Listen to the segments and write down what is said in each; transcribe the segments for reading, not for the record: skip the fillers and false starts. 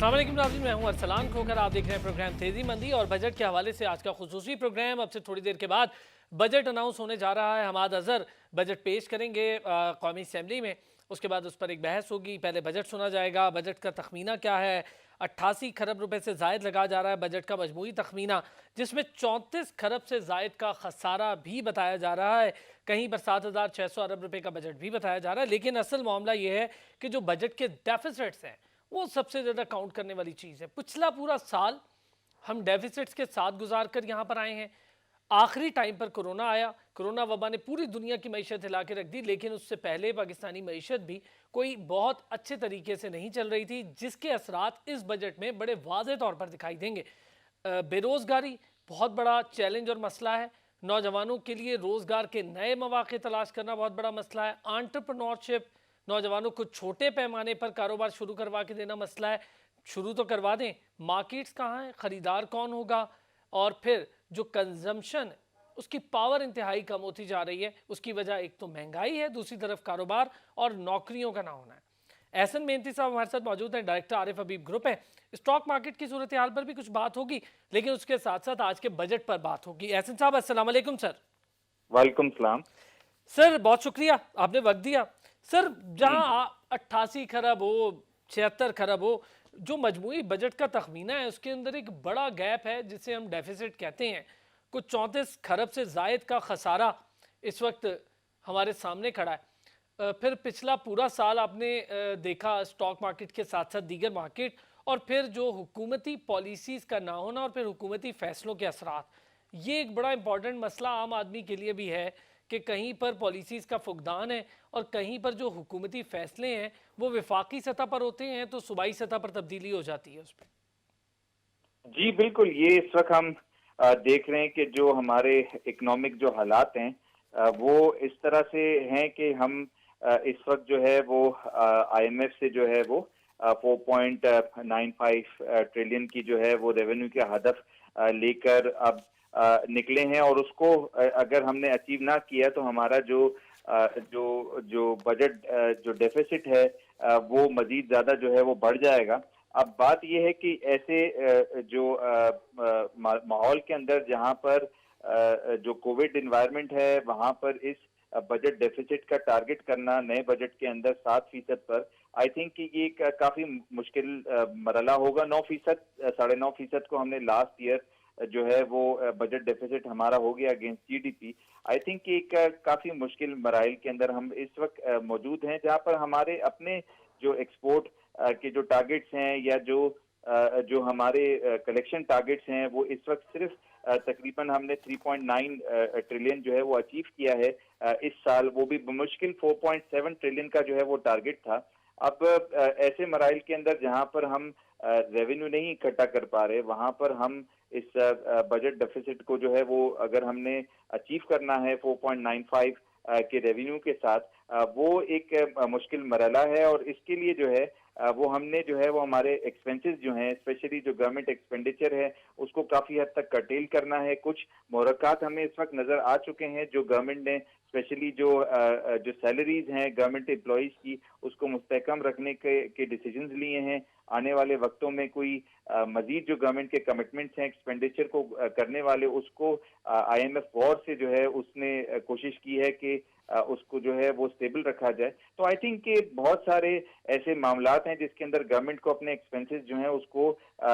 अस्सलाम वालेकुम नाज़रीन, मैं हूं अरसलान खोकर। आप देख रहे हैं प्रोग्राम तेज़ी मंदी और बजट के हवाले से आज का खुसूसी प्रोग्राम। अब से थोड़ी देर के बाद बजट अनाउंस होने जा रहा है। हमाद अजहर बजट पेश करेंगे कौमी असम्बली में। उसके बाद उस पर एक बहस होगी। पहले बजट सुना जाएगा। बजट का तखमीना क्या है? 88 खरब रुपए से जायद लगाया जा रहा है बजट का मजमूई तखमीना, जिसमें 34 खरब से जायद का खसारा भी बताया जा रहा है। कहीं पर 7,600 अरब रुपए का बजट भी बताया जा रहा है। लेकिन असल मामला यह है कि जो बजट के डेफिसिट्स हैं वो सबसे ज़्यादा काउंट करने वाली चीज़ है। पिछला पूरा साल हम डेफिसिट्स के साथ गुजार कर यहाँ पर आए हैं। आखिरी टाइम पर कोरोना आया। कोरोना वबा ने पूरी दुनिया की मईशत हिला के रख दी, लेकिन उससे पहले पाकिस्तानी मईशत भी कोई बहुत अच्छे तरीके से नहीं चल रही थी, जिसके असरात इस बजट में बड़े वाज़ेह तौर पर दिखाई देंगे। बेरोज़गारी बहुत बड़ा चैलेंज और मसला है। नौजवानों के लिए रोज़गार के नए मौके तलाश करना बहुत बड़ा मसला है। एंटरप्रेन्योरशिप, नौजवानों को छोटे पैमाने पर कारोबार शुरू करवा के देना मसला है। शुरू तो करवा दें, मार्केट्स कहाँ हैं, ख़रीदार कौन होगा? और फिर जो कंजम्पशन उसकी पावर इंतहाई कम होती जा रही है। उसकी वजह एक तो महंगाई है, दूसरी तरफ कारोबार और नौकरियों का ना होना है। एहसन मेहनती साहब हमारे साथ मौजूद हैं, डायरेक्टर आरिफ हबीब ग्रुप है। स्टॉक मार्केट की सूरत हाल पर भी कुछ बात होगी, लेकिन उसके साथ साथ आज के बजट पर बात होगी। एहसन साहब अस्सलाम वालेकुम सर। वालेकुम सलाम। सर बहुत शुक्रिया, आपने वक्त दिया। सर जहां 88 खरब हो, 76 खरब हो, जो मजमूई बजट का तखमीना है उसके अंदर एक बड़ा गैप है जिसे हम डेफिसिट कहते हैं। कुछ 34 खरब से जायद का खसारा इस वक्त हमारे सामने खड़ा है। फिर पिछला पूरा साल आपने देखा स्टॉक मार्केट के साथ साथ दीगर मार्केट, और फिर जो हुकूमती पॉलिसीज़ का ना होना और फिर हुकूमती फ़ैसलों के असरात। ये एक बड़ा इंपॉर्टेंट मसला आम आदमी के लिए भी है कि कहीं पर पॉलिसीज़ का फुकदान है और कहीं पर जो हुकूमती फ़ैसले हैं वो वफाकी सतह पर होते हैं तो सूबाई सतह पर तब्दीली हो जाती है उस पर। जी बिल्कुल, ये इस वक्त हम देख रहे हैं कि जो हमारे इकोनॉमिक जो हालात हैं वो इस तरह से हैं कि हम इस वक्त जो है वो आईएमएफ से जो है वो 4.95 ट्रिलियन की जो है वो रेवेन्यू के हदफ लेकर अब निकले हैं, और उसको अगर हमने अचीव ना किया तो हमारा जो जो जो बजट जो डेफिसिट है वो मजीद ज्यादा जो है वो बढ़ जाएगा। अब बात यह है कि ऐसे जो माहौल के अंदर जहां पर जो कोविड इन्वायरमेंट है वहां पर इस बजट डेफिसिट का टारगेट करना नए बजट के अंदर 7% पर, आई थिंक कि ये काफी मुश्किल मरला होगा। 9%, 9.5% को हमने लास्ट ईयर जो है वो बजट डेफिसिट हमारा हो गया अगेंस्ट जीडीपी। आई थिंक कि एक काफी मुश्किल मराइल के अंदर हम इस वक्त मौजूद हैं, जहां पर हमारे अपने जो एक्सपोर्ट के जो टारगेट्स हैं या जो हमारे कलेक्शन टारगेट्स हैं वो इस वक्त सिर्फ तकरीबन हमने 3.9 ट्रिलियन जो है वो अचीव किया है इस साल, वो भी मुश्किल 4.7 ट्रिलियन का जो है वो टारगेट था। अब ऐसे मराइल के अंदर जहां पर हम रेवेन्यू नहीं इकट्ठा कर पा रहे, वहां पर हम इस बजट डेफिसिट को जो है वो अगर हमने अचीव करना है 4.95 के रेवेन्यू के साथ, वो एक मुश्किल मरला है। और इसके लिए जो है वो हमने जो है वो हमारे एक्सपेंसेस जो हैं, स्पेशली जो गवर्नमेंट एक्सपेंडिचर है उसको काफी हद तक कर्टेल करना है। कुछ मोहरक़ात हमें इस वक्त नजर आ चुके हैं जो गवर्नमेंट ने, स्पेशली जो सैलरीज हैं गवर्नमेंट एम्प्लॉइज की, उसको मुस्तहकम रखने के डिसीजंस लिए हैं। आने वाले वक्तों में कोई मजीद जो गवर्नमेंट के कमिटमेंट्स हैं एक्सपेंडिचर को करने वाले, उसको आईएमएफ वॉर से जो है उसने कोशिश की है कि उसको जो है वो स्टेबल रखा जाए। तो आई थिंक कि बहुत सारे ऐसे मामलात हैं जिसके अंदर गवर्नमेंट को अपने एक्सपेंसेस जो हैं उसको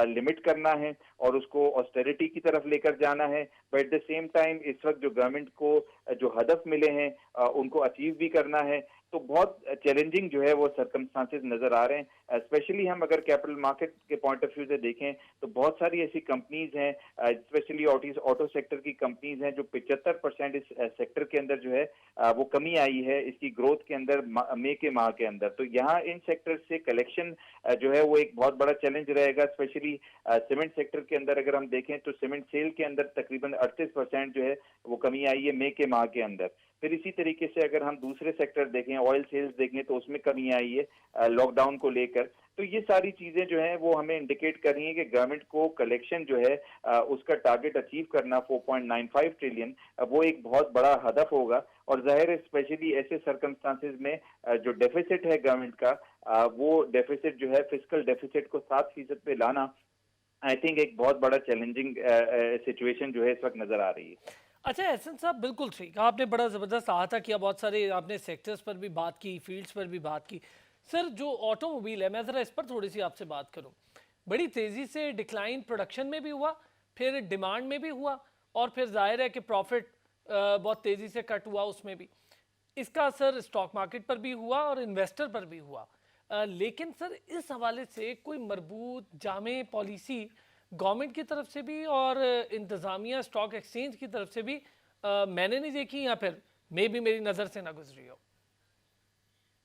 लिमिट करना है और उसको ऑस्टेरिटी की तरफ लेकर जाना है। But at the same time इस वक्त जो गवर्नमेंट को जो हदफ मिले हैं उनको अचीव भी करना है। तो बहुत चैलेंजिंग जो है वो सर्कमस्टांसेस नजर आ रहे हैं। स्पेशली हम अगर कैपिटल मार्केट के पॉइंट ऑफ व्यू से देखें तो बहुत सारी ऐसी कंपनीज हैं, स्पेशली ऑटो सेक्टर की कंपनीज हैं, जो 75% इस सेक्टर के अंदर जो है वो कमी आई है इसकी ग्रोथ के अंदर मई के माह के अंदर। तो यहाँ इन सेक्टर से कलेक्शन जो है वो एक बहुत बड़ा चैलेंज रहेगा। स्पेशली सीमेंट सेक्टर के अंदर अगर हम देखें तो सीमेंट सेल के अंदर तकरीबन 38% जो है वो कमी आई है मई के माह के अंदर। फिर इसी तरीके से अगर हम दूसरे सेक्टर देखें, ऑयल सेल्स देखें, तो उसमें कमी आई है लॉकडाउन को लेकर। तो ये सारी चीजें जो है वो हमें इंडिकेट कर रही हैं कि गवर्नमेंट को कलेक्शन जो है उसका टारगेट अचीव करना 4.95 ट्रिलियन, वो एक बहुत बड़ा हदफ होगा। और जाहिर है स्पेशली ऐसे सर्कमस्टांसेस में जो डेफिसिट है गवर्नमेंट का, वो डेफिसिट जो है फिस्कल डेफिसिट को 7% पे लाना आई थिंक एक बहुत बड़ा चैलेंजिंग सिचुएशन जो है इस वक्त नजर आ रही है। अच्छा एहसन साहब, बिल्कुल ठीक, आपने बड़ा ज़बरदस्त अहाता किया, बहुत सारे आपने सेक्टर्स पर भी बात की, फील्ड्स पर भी बात की। सर जो ऑटोमोबाइल है, मैं ज़रा इस पर थोड़ी सी आपसे बात करूं। बड़ी तेज़ी से डिक्लाइन प्रोडक्शन में भी हुआ, फिर डिमांड में भी हुआ, और फिर जाहिर है कि प्रॉफिट बहुत तेज़ी से कट हुआ उसमें भी। इसका असर स्टॉक मार्केट पर भी हुआ और इन्वेस्टर पर भी हुआ। लेकिन सर इस हवाले से कोई मरबूत जामे पॉलिसी गवर्नमेंट की तरफ से भी और इंतज़ामिया स्टॉक एक्सचेंज की तरफ से भी मैंने नहीं देखी, या फिर मे भी मेरी नज़र से ना गुजरी हो।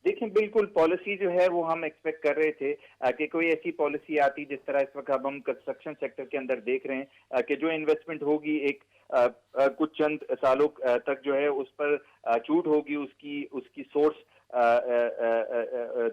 देखिए बिल्कुल पॉलिसी जो है वो हम एक्सपेक्ट कर रहे थे कि कोई ऐसी पॉलिसी आती जिस तरह इस वक्त अब हम कंस्ट्रक्शन सेक्टर के अंदर देख रहे हैं कि जो इन्वेस्टमेंट होगी एक कुछ चंद सालों तक जो है उस पर छूट होगी, उसकी उसकी सोर्स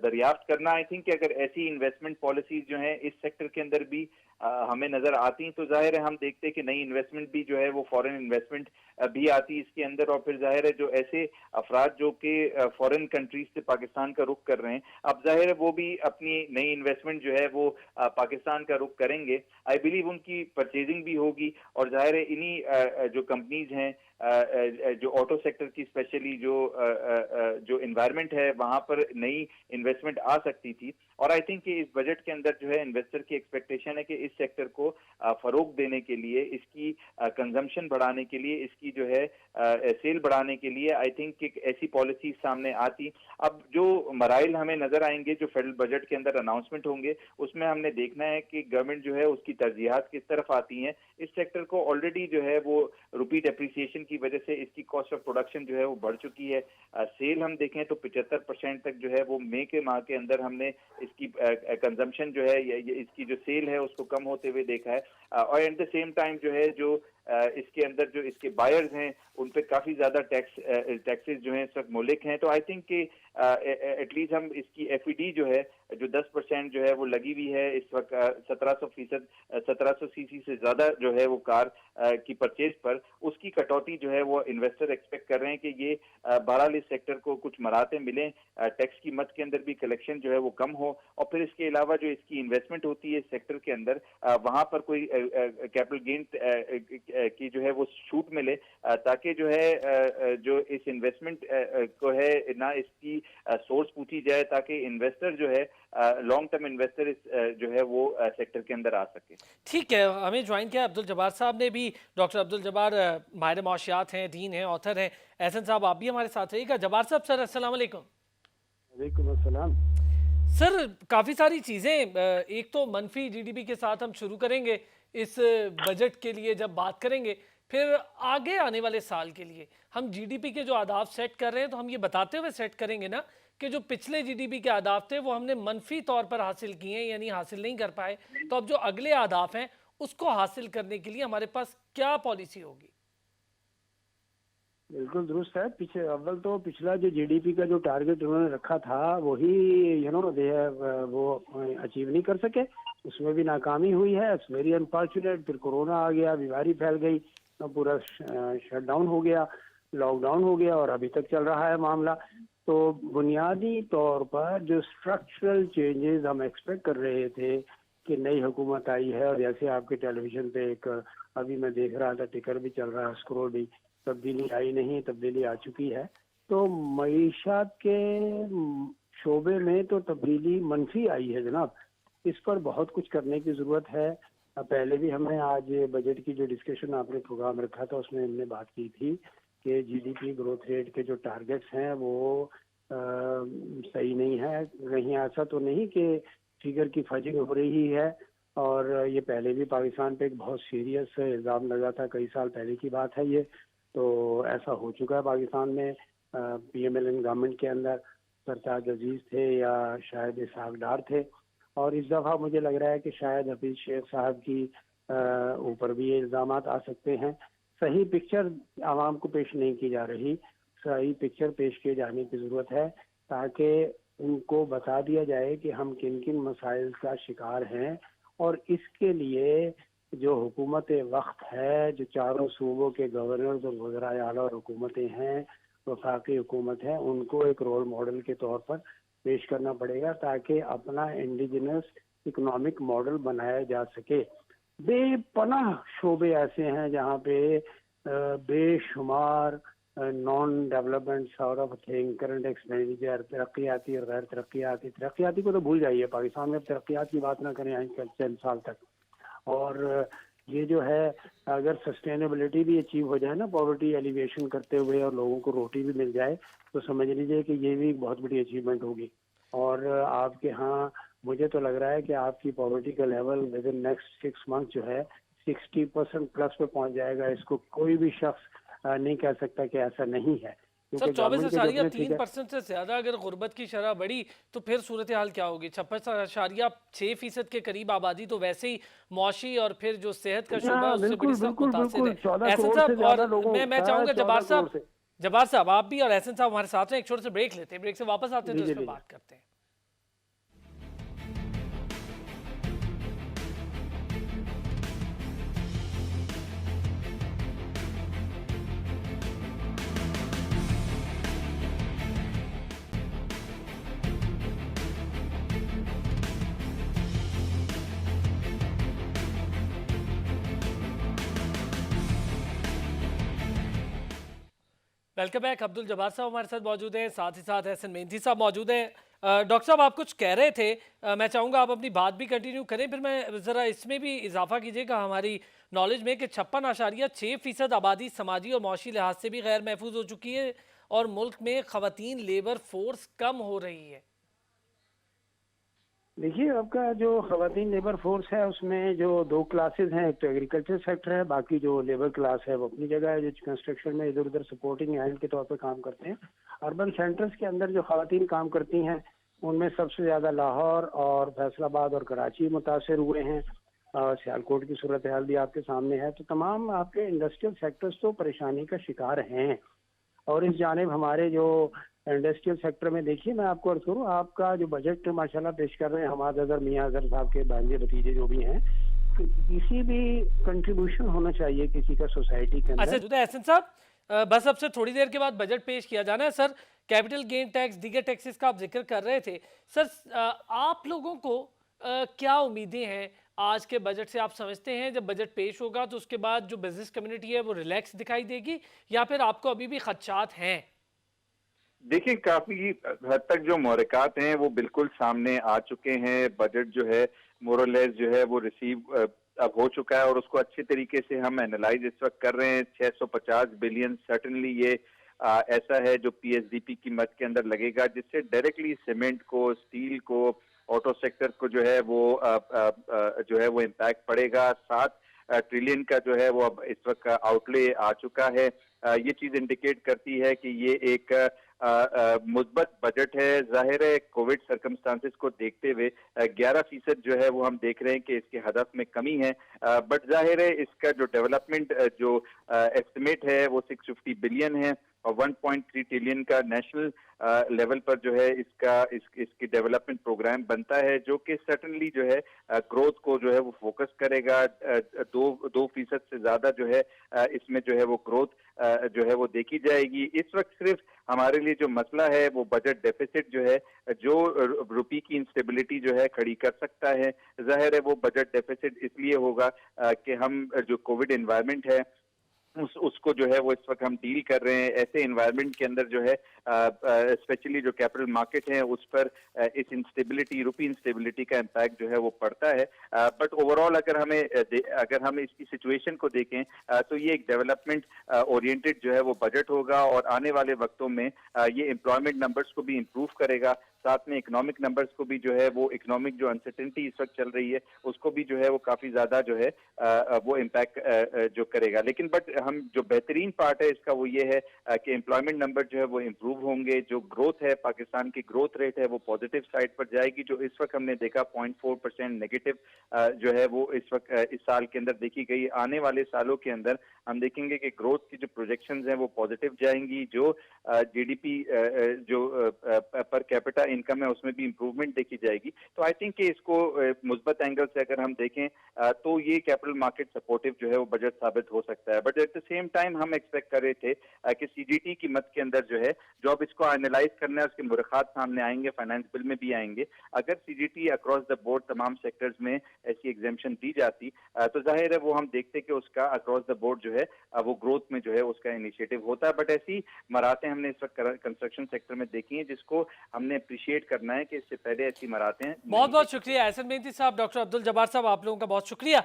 दरियाफ्त करना। आई थिंक कि अगर ऐसी इन्वेस्टमेंट पॉलिसीज जो हैं इस सेक्टर के अंदर भी हमें नजर आती तो जाहिर है हम देखते हैं कि नई इन्वेस्टमेंट भी जो है वो फॉरेन इन्वेस्टमेंट भी आती इसके अंदर। और फिर जाहिर है जो ऐसे अफराद जो कि फॉरेन कंट्रीज से पाकिस्तान का रुख कर रहे हैं, अब जाहिर है वो भी अपनी नई इन्वेस्टमेंट जो है वो पाकिस्तान का रुख करेंगे। आई बिलीव उनकी परचेजिंग भी होगी, और जाहिर है इन्हीं जो कंपनीज हैं जो ऑटो सेक्टर की स्पेशली जो एनवायरनमेंट है वहां पर नई इन्वेस्टमेंट आ सकती थी। और आई थिंक कि इस बजट के अंदर जो है इन्वेस्टर की एक्सपेक्टेशन है कि इस सेक्टर को फरोग देने के लिए, इसकी कंजम्पशन बढ़ाने के लिए, इसकी जो है सेल बढ़ाने के लिए आई थिंक कि ऐसी पॉलिसी सामने आती। अब जो मराइल हमें नजर आएंगे जो फेडरल बजट के अंदर अनाउंसमेंट होंगे, उसमें हमने देखना है कि गवर्नमेंट जो है उसकी तरजीहात किस तरफ आती हैं। इस सेक्टर को ऑलरेडी जो है वो रुपी डेप्रिसिएशन की वजह से इसकी कॉस्ट ऑफ प्रोडक्शन जो है वो बढ़ चुकी है। सेल हम देखें तो 75% तक जो है वो मई के माह के अंदर हमने इसकी कंजम्पशन जो है इसकी जो सेल है उसको कम होते हुए देखा है। और एट द सेम टाइम जो है जो इसके अंदर जो इसके बायर्स हैं उन पे काफी ज्यादा टैक्सेस जो हैं इस वक्त मुलिक हैं। तो आई थिंक कि एटलीस्ट हम इसकी एफईडी जो है जो 10% जो है वो लगी हुई है इस वक्त 1700 सीसी से ज्यादा जो है वो कार की परचेज पर, उसकी कटौती जो है वो इन्वेस्टर एक्सपेक्ट कर रहे हैं कि ये बहरहाल इस सेक्टर को कुछ मराते मिलें, टैक्स की मद के अंदर भी कलेक्शन जो है वो कम हो। और फिर इसके अलावा जो इसकी इन्वेस्टमेंट होती है इस सेक्टर के अंदर वहां पर कोई कैपिटल गेन की जो है वो छूट मिले, ताकि जो है जो इस इन्वेस्टमेंट को है ना इसकी सोर्स पूछी जाए, ताकि इन्वेस्टर जो है लॉन्ग टर्म इन्वेस्टर इस जो है वो सेक्टर के अंदर आ सके। ठीक है, हमें ज्वाइन किया अब्दुल जब्बार साहब ने भी। डॉक्टर अब्दुल जब्बार माहिर माशियात हैं, दीन हैं, ऑथर हैं। एहसन साहब आप भी हमारे साथ रहिएगा। जब्बार साहब सर अस्सलाम वालेकुम। वालेकुम अस्सलाम। सर काफ़ी सारी चीज़ें, एक तो मनफी जीडीपी के साथ हम शुरू करेंगे इस बजट के लिए जब बात करेंगे, फिर आगे आने वाले साल के लिए हम जीडीपी के जो आदाफ सेट कर रहे हैं तो हम ये बताते हुए सेट करेंगे ना कि जो पिछले जीडीपी के आदाफ थे वो हमने मनफी तौर पर हासिल किए हैं, यानी हासिल नहीं कर पाए। तो अब जो अगले आदाफ हैं उसको हासिल करने के लिए हमारे पास क्या पॉलिसी होगी? बिल्कुल दुरुस्त है। पीछे अव्वल तो पिछला जो जीडीपी का जो टारगेट उन्होंने रखा था वही वो अचीव नहीं कर सके, उसमें भी नाकामी हुई है। It's very unfortunate. फिर कोरोना आ गया, बीमारी फैल गई, तो पूरा शटडाउन हो गया, लॉकडाउन हो गया, और अभी तक चल रहा है मामला। तो बुनियादी तौर पर जो स्ट्रक्चरल चेंजेस हम एक्सपेक्ट कर रहे थे कि नई हुकूमत आई है, और जैसे आपके टेलीविजन पे एक अभी मैं देख रहा था, टिकर भी चल रहा है, स्क्रोल भी, तब्दीली आई नहीं, तब्दीली आ चुकी है। तो मईशत के शोबे में तो तब्दीली मनफी आई है जनाब। इस पर बहुत कुछ करने की ज़रूरत है। पहले भी हमने आज बजट की जो डिस्कशन आपने प्रोग्राम रखा था उसमें हमने बात की थी कि जीडीपी ग्रोथ रेट के जो टारगेट्स हैं वो सही नहीं है। कहीं ऐसा तो नहीं कि फिगर की फजिंग हो रही है, और ये पहले भी पाकिस्तान पे एक बहुत सीरियस इल्ज़ाम लगा था, कई साल पहले की बात है ये। तो ऐसा हो चुका है पाकिस्तान में। पीएमएलएन गवर्नमेंट के अंदर सरताज अजीज थे या शायद इसहाक डार थे, और इस दफ़ा मुझे लग रहा है कि शायद हफीज शेख साहब की ऊपर भी ये इल्ज़ाम आ सकते हैं। सही पिक्चर आवाम को पेश नहीं की जा रही। सही पिक्चर पेश किए जाने की ज़रूरत है, ताकि उनको बता दिया जाए कि हम किन किन मसाइल का शिकार हैं, और इसके लिए जो हुकूमत वक्त है, जो चारों सूबों के गवर्नर्स और वज़राए आला और हुकूमतें हैं, वफाकी हुकूमत है, उनको एक रोल मॉडल के तौर पर पेश करना पड़ेगा, ताकि अपना इंडिजिनस इकोनॉमिक मॉडल बनाया जा सके। बेपनाह शोबे ऐसे हैं जहाँ पे बेशुमार non development sort of thing, current expenditure, तरक्याती और गैर तरक्याती को तो भूल जाइए, पाकिस्तान में तरक्यात की बात ना करें आज कल चंद साल तक। और ये जो है, अगर सस्टेनेबिलिटी भी अचीव हो जाए ना, पॉवर्टी एलिवेशन करते हुए, और लोगों को रोटी भी मिल जाए, तो समझ लीजिए कि ये भी एक बहुत बड़ी अचीवमेंट होगी। और आपके यहाँ मुझे तो लग रहा है कि आपकी पॉवर्टी का level with in next 6 month जो है 60% प्लस पे पहुंच जाएगा। इसको कोई भी शख्स नहीं कह सकता कि ऐसा नहीं है, सर क्योंकि गवर्नमेंट के जो 24.3% से ज्यादा अगर गुर्बत की शरह बढ़ी तो फिर सूरत हाल क्या होगी? 56.6% के करीब आबादी तो वैसे ही मौशी और फिर जो सेहत का शुबा है उससे बड़ी सख्त मुतासिर है। 14 एहसन करोड़ से साहब, ज्यादा और लोगों मैं का, चाहूंगा 14 जब्बार साहब आप भी और एहसन साहब हमारे साथ हैं, एक छोटे से ब्रेक लेते हैं, ब्रेक से वापस आते हैं तो इस पर लीजिए। बात करते हैं। Welcome back. अब्दुल जब्बार साहब हमारे साथ मौजूद हैं, साथ ही साथ एहसन मेहंदी साहब मौजूद हैं। डॉक्टर साहब आप कुछ कह रहे थे, मैं चाहूँगा आप अपनी बात भी कंटिन्यू करें, फिर मैं ज़रा इसमें भी इजाफा कीजिएगा हमारी नॉलेज में कि 56.6% आबादी समाजी और मौशी लिहाज से भी गैर महफूज हो चुकी है और मुल्क में ख़वातीन लेबर फोर्स कम हो रही है। देखिए, आपका जो खवातीन लेबर फोर्स है उसमें जो 2 क्लासेस हैं, एक तो एग्रीकल्चर सेक्टर है, बाकी जो लेबर क्लास है वो अपनी जगह है, जो कंस्ट्रक्शन में इधर उधर सपोर्टिंग हैंड के तौर पर काम करते हैं। अर्बन सेंटर्स के अंदर जो खवातीन काम करती हैं उनमें सबसे ज़्यादा लाहौर और फैसलाबाद और कराची मुतासर हुए हैं, और सियालकोट की सूरत हाल भी आपके सामने है। तो तमाम आपके इंडस्ट्रियल सेक्टर्स तो परेशानी का शिकार हैं। और इस जानिब हमारे जो इंडस्ट्रियल सेक्टर में, देखिए मैं आपको अर्ज करूँ, आपका जो बजट माशाल्लाह पेश कर रहे हैं हमाद अजहर मियाँ अजहर साहब के भांजे भतीजे जो भी हैं, किसी भी कंट्रीब्यूशन होना चाहिए किसी का सोसाइटी के अंदर। अच्छा एहसन साहब, बस अब से थोड़ी देर के बाद बजट पेश किया जाना है सर। कैपिटल गेन टैक्स, दीगर टैक्सेस का आप जिक्र कर रहे थे सर, आप लोगों को क्या उम्मीदें हैं आज के बजट से? आप समझते हैं जब बजट पेश होगा तो उसके बाद जो बिजनेस कम्युनिटी है वो रिलैक्स दिखाई देगी, या फिर आपको अभी भी खदशात हैं? देखिए, काफी हद तक जो मुहरकात हैं वो बिल्कुल सामने आ चुके हैं। बजट जो है मोरलेस जो है वो रिसीव अब हो चुका है और उसको अच्छे तरीके से हम एनालाइज इस वक्त कर रहे हैं। 650 बिलियन सर्टनली ये ऐसा है जो पीएसडीपी की मद के अंदर लगेगा, जिससे डायरेक्टली सीमेंट को, स्टील को, ऑटो सेक्टर को जो है वो इम्पैक्ट पड़ेगा। 7 ट्रिलियन का जो है वो अब इस वक्त आउटले आ चुका है। ये चीज इंडिकेट करती है कि ये एक मुस्बत बजट है। जाहिर है कोविड सर्कमस्टांसिस को देखते हुए 11% जो है वो हम देख रहे हैं कि इसके हदफ में कमी है, बट जाहिर है इसका जो डेवलपमेंट जो एस्टिमेट है वो 650 बिलियन है और 1.3 ट्रिलियन का नेशनल लेवल पर जो है इसकी डेवलपमेंट प्रोग्राम बनता है, जो कि सर्टनली जो है ग्रोथ को जो है वो फोकस करेगा। 2% से ज्यादा जो है इसमें जो है वो ग्रोथ जो है वो देखी जाएगी। इस वक्त सिर्फ हमारे लिए जो मसला है वो बजट डेफिसिट जो है, जो रुपये की इंस्टेबिलिटी जो है खड़ी कर सकता है। जाहिर है वो बजट डेफिसिट इसलिए होगा कि हम जो कोविड एनवायरनमेंट है उसको जो है वो इस वक्त हम डील कर रहे हैं। ऐसे एनवायरनमेंट के अंदर जो है स्पेशली जो कैपिटल मार्केट है उस पर इस इंस्टेबिलिटी, रुपी इंस्टेबिलिटी का इम्पैक्ट जो है वो पड़ता है। बट ओवरऑल अगर हम इसकी सिचुएशन को देखें तो ये एक डेवलपमेंट ओरिएंटेड जो है वो बजट होगा और आने वाले वक्तों में ये एम्प्लॉयमेंट नंबर्स को भी इम्प्रूव करेगा, साथ में इकोनॉमिक नंबर्स को भी जो है वो इकोनॉमिक जो अनसर्टेनिटी इस वक्त चल रही है उसको भी जो है वो काफी ज्यादा जो है वो इम्पैक्ट जो करेगा। लेकिन बट हम जो बेहतरीन पार्ट है इसका वो ये है कि एम्प्लॉयमेंट नंबर जो है वो इम्प्रूव होंगे, जो ग्रोथ है पाकिस्तान की ग्रोथ रेट है वो पॉजिटिव साइड पर जाएगी, जो इस वक्त हमने देखा 0.4% नेगेटिव जो है वो इस वक्त इस साल के अंदर देखी गई। आने वाले सालों के अंदर हम देखेंगे कि ग्रोथ की जो प्रोजेक्शंस हैं वो पॉजिटिव जाएंगी, जो जीडीपी जो पर कैपिटा इनकम है उसमें भी इम्प्रूवमेंट देखी जाएगी। तो आई थिंक कि इसको मुस्बत एंगल से अगर हम देखें तो ये कैपिटल मार्केट सपोर्टिव जो है वो बजट साबित हो सकता है। But at the same time हम एक्सपेक्ट कर रहे थे कि सीजीटी की मद के अंदर जो है, जो अब इसको एनालाइज करना है उसके मुरखात सामने आएंगे, फाइनेंस बिल में भी आएंगे। अगर सीजीटी अक्रॉस द बोर्ड तमाम सेक्टर्स में ऐसी एग्जेम्पशन दी जाती तो जाहिर है वो हम देखते कि उसका अक्रॉस द बोर्ड जो है वो ग्रोथ में जो है उसका इनिशिएटिव होता है। बट ऐसी मरातें हमने इस वक्त कंस्ट्रक्शन सेक्टर में देखी हैं जिसको हमने अप्रिशिएट करना है कि इससे पहले ऐसी मरातें बहुत बहुत शुक्रिया एहसन मेहंदी साहब, डॉक्टर अब्दुल जब्बार साहब, आप लोगों का बहुत शुक्रिया।